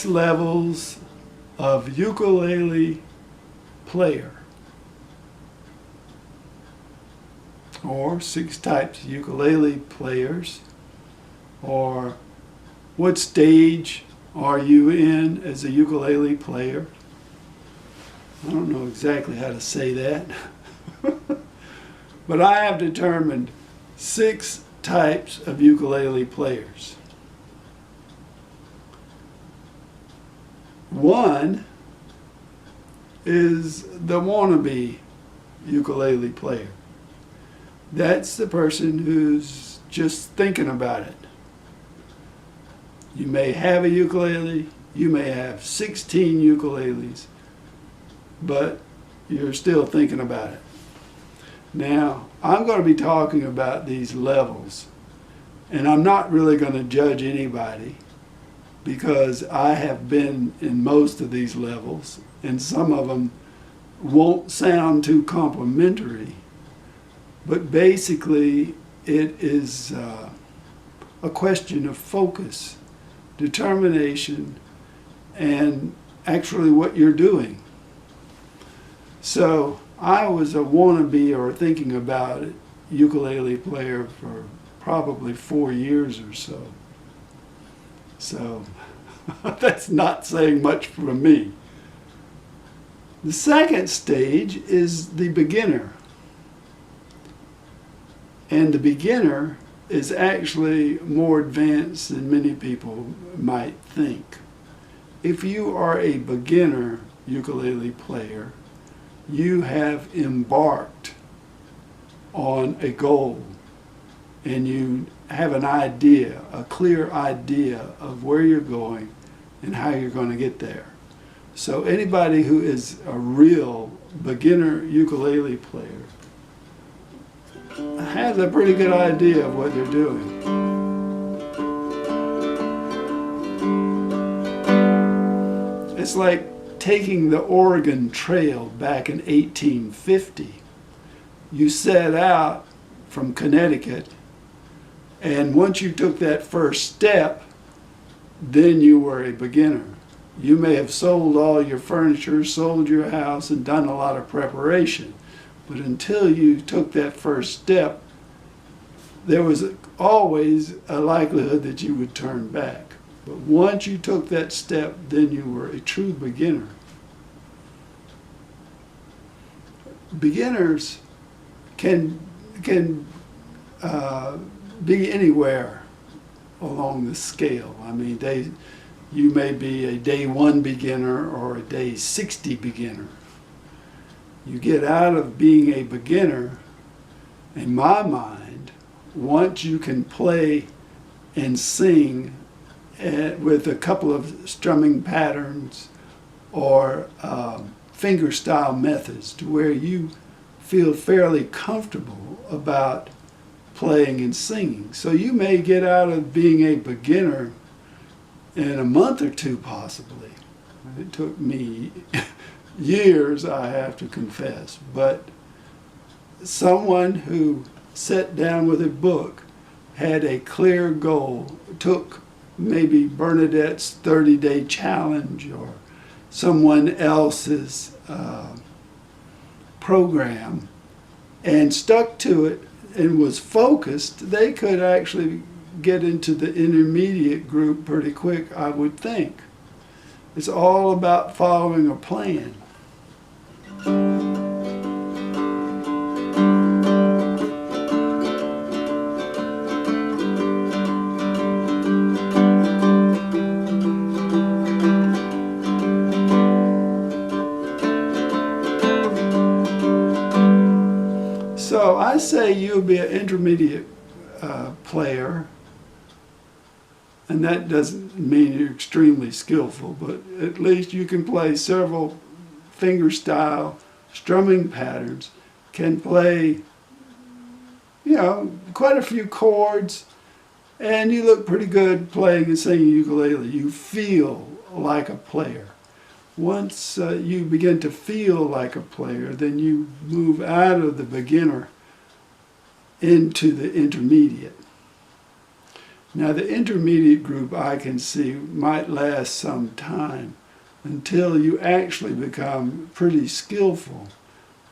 6 levels of ukulele player, or 6 types of ukulele players, or what stage are you in as a ukulele player? I don't know exactly how to say that. But I have determined 6 types of ukulele players. One is the wannabe ukulele player. That's the person who's just thinking about it. You may have a ukulele, you may have 16 ukuleles, but you're still thinking about it. Now, I'm going to be talking about these levels, and I'm not really going to judge anybody because I have been in most of these levels, and some of them won't sound too complimentary, but basically it is a question of focus, determination, and actually what you're doing. So I was a wannabe or thinking about it ukulele player for probably 4 years or so. So that's not saying much for me. The second stage is the beginner. And the beginner is actually more advanced than many people might think. If you are a beginner ukulele player, you have embarked on a goal and you have an idea, a clear idea of where you're going and how you're going to get there. So anybody who is a real beginner ukulele player has a pretty good idea of what they're doing. It's like taking the Oregon Trail back in 1850. You set out from Connecticut, and once you took that first step, then you were a beginner. You may have sold all your furniture, sold your house, and done a lot of preparation. But until you took that first step, there was always a likelihood that you would turn back. But once you took that step, then you were a true beginner. Beginners can be anywhere along the scale. I mean, you may be a day 1 beginner or a day 60 beginner. You get out of being a beginner, in my mind, once you can play and sing with a couple of strumming patterns or fingerstyle methods to where you feel fairly comfortable about playing and singing. So you may get out of being a beginner in a month or 2 possibly. It took me years, I have to confess, but someone who sat down with a book, had a clear goal, took maybe Bernadette's 30-day challenge or someone else's program and stuck to it and was focused, they could actually get into the intermediate group pretty quick, I would think. It's all about following a plan. So I say you'll be an intermediate player, and that doesn't mean you're extremely skillful, but at least you can play several fingerstyle strumming patterns, can play, quite a few chords, and you look pretty good playing and singing ukulele. You feel like a player. Once you begin to feel like a player, then you move out of the beginner into the intermediate. Now the intermediate group I can see might last some time until you actually become pretty skillful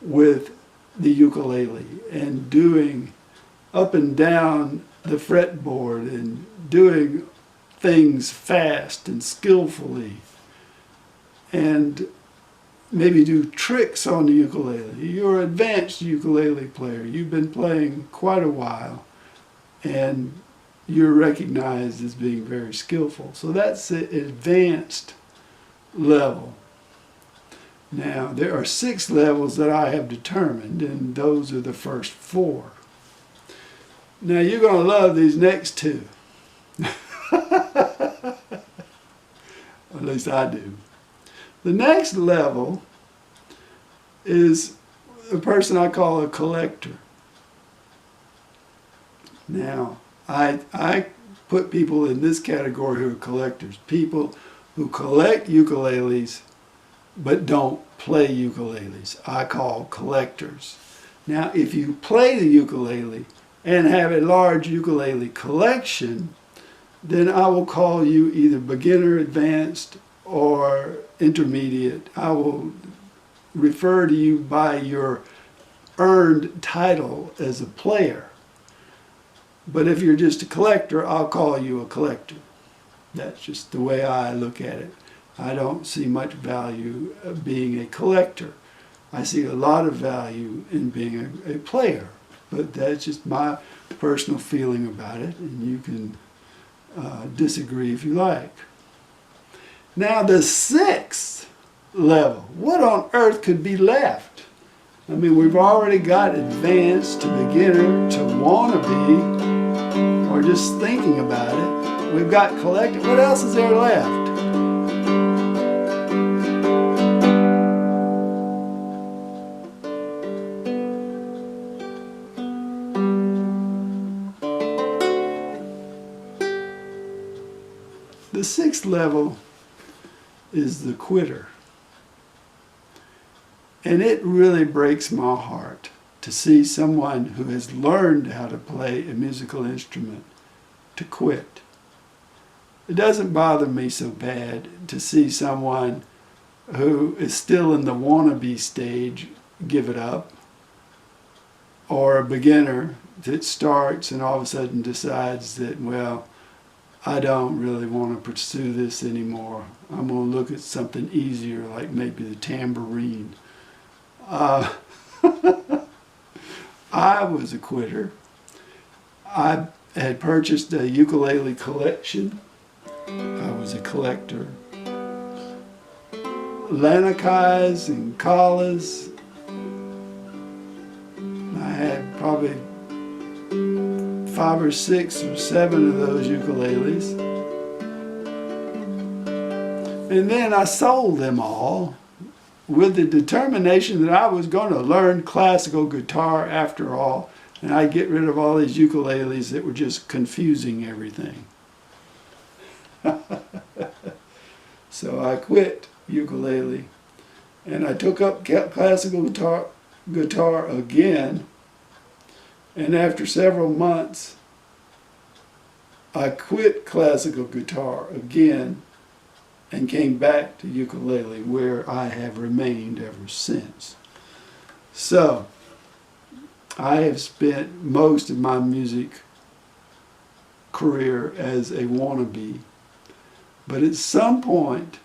with the ukulele and doing up and down the fretboard and doing things fast and skillfully, and maybe do tricks on the ukulele. You're an advanced ukulele player. You've been playing quite a while, and you're recognized as being very skillful. So that's the advanced level. Now, there are 6 levels that I have determined, and those are the first 4. Now, you're going to love these next 2. At least I do. The next level is a person I call a collector. Now, I put people in this category who are collectors. People who collect ukuleles but don't play ukuleles. I call collectors. Now, if you play the ukulele and have a large ukulele collection, then I will call you either beginner, advanced, or intermediate. I will refer to you by your earned title as a player. But if you're just a collector, I'll call you a collector. That's just the way I look at it. I don't see much value of being a collector. I see a lot of value in being a player. But that's just my personal feeling about it, and you can disagree if you like. Now the 6th level, what on earth could be left? I mean, we've already got advanced to beginner to wannabe, or just thinking about it. We've got collective. What else is there left? The 6th level is the quitter. And it really breaks my heart to see someone who has learned how to play a musical instrument to quit. It doesn't bother me so bad to see someone who is still in the wannabe stage give it up, or a beginner that starts and all of a sudden decides that, well, I don't really want to pursue this anymore. I'm going to look at something easier, like maybe the tambourine. I was a quitter. I had purchased a ukulele collection. I was a collector. Lanakais and Kalas. I had probably 5 or 6 or 7 of those ukuleles. And then I sold them all with the determination that I was going to learn classical guitar after all, and I'd get rid of all these ukuleles that were just confusing everything. So I quit ukulele, and I took up classical guitar again, and after several months I quit classical guitar again and came back to ukulele, where I have remained ever since. So I have spent most of my music career as a wannabe, but at some point,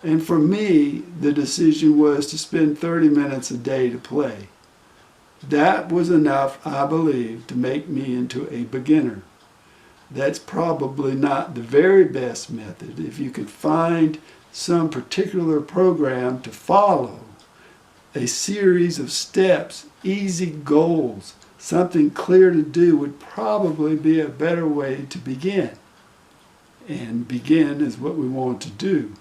and for me, the decision was to spend 30 minutes a day to play. That was enough, I believe, to make me into a beginner. That's probably not the very best method. If you could find some particular program to follow, a series of steps, easy goals, something clear to do would probably be a better way to begin. And begin is what we want to do.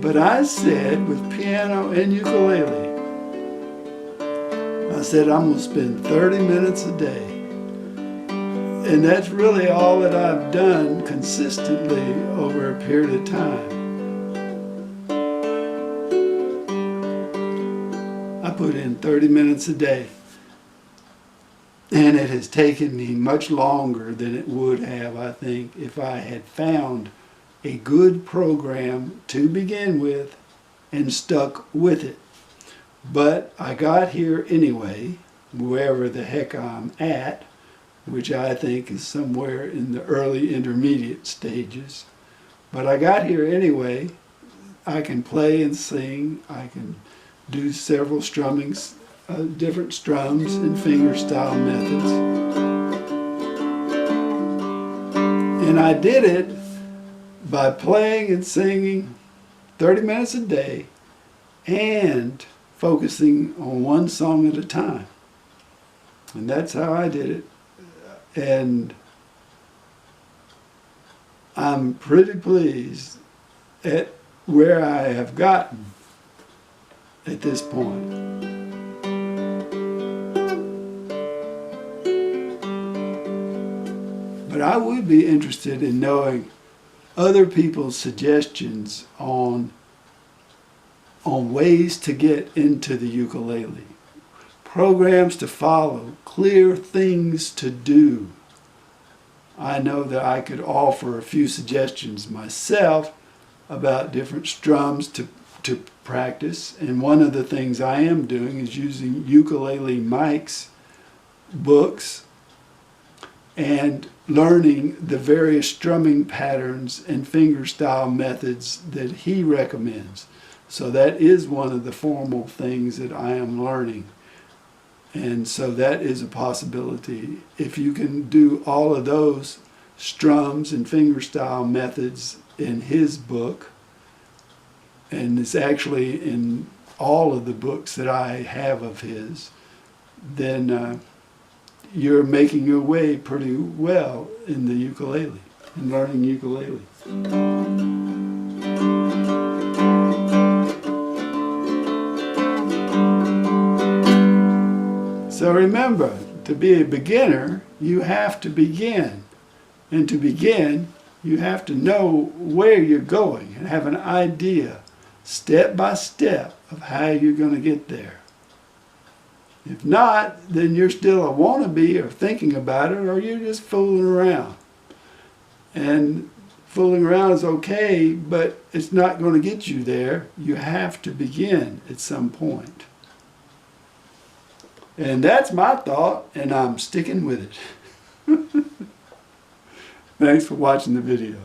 But I said, with piano and ukulele, I said, I'm going to spend 30 minutes a day. And that's really all that I've done consistently over a period of time. I put in 30 minutes a day. And it has taken me much longer than it would have, I think, if I had found a good program to begin with and stuck with it. But I got here anyway, wherever the heck I'm at, which I think is somewhere in the early intermediate stages. But I got here anyway. I can play and sing. I can do several strummings, different strums and fingerstyle methods. And I did it by playing and singing 30 minutes a day and focusing on one song at a time. And that's how I did it. And I'm pretty pleased at where I have gotten at this point. But I would be interested in knowing other people's suggestions on ways to get into the ukulele, programs to follow, clear things to do. I know that I could offer a few suggestions myself about different strums to practice, and one of the things I am doing is using Ukulele Mike's books and learning the various strumming patterns and fingerstyle methods that he recommends. So that is one of the formal things that I am learning. And so that is a possibility. If you can do all of those strums and fingerstyle methods in his book, and it's actually in all of the books that I have of his, then you're making your way pretty well in the ukulele, in learning ukulele. So remember, to be a beginner, you have to begin. And to begin, you have to know where you're going and have an idea, step by step, of how you're going to get there. If not, then you're still a wannabe or thinking about it, or you're just fooling around. And fooling around is okay, but it's not going to get you there. You have to begin at some point. And that's my thought, and I'm sticking with it. Thanks for watching the video.